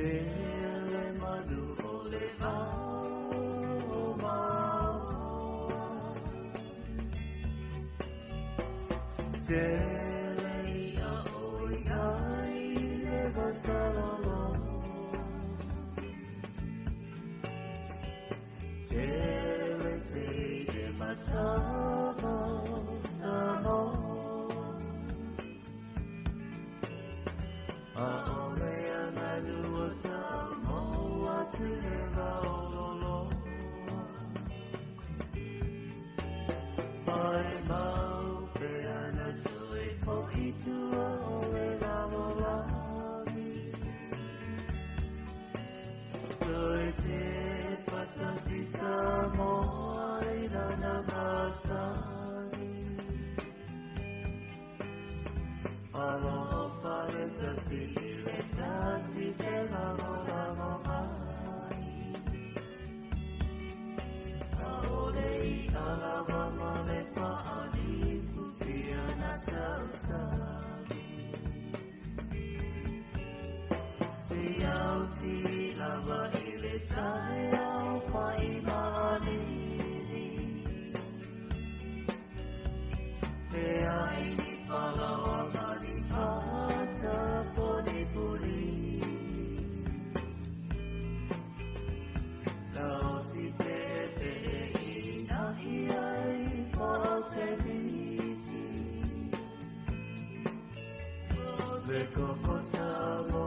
Tele madu ole aoma Tele ia oi ai le bastalolo Tele te de Talofa Samoa Samoa ina masani Alofa letasi fela mola momai Aolei alava male faani fusia na tausabi Siauti lava ile tae au faimani Peaini falawa mani pata poni puri Lausi pepe ina iai pasemiti Ose koko samo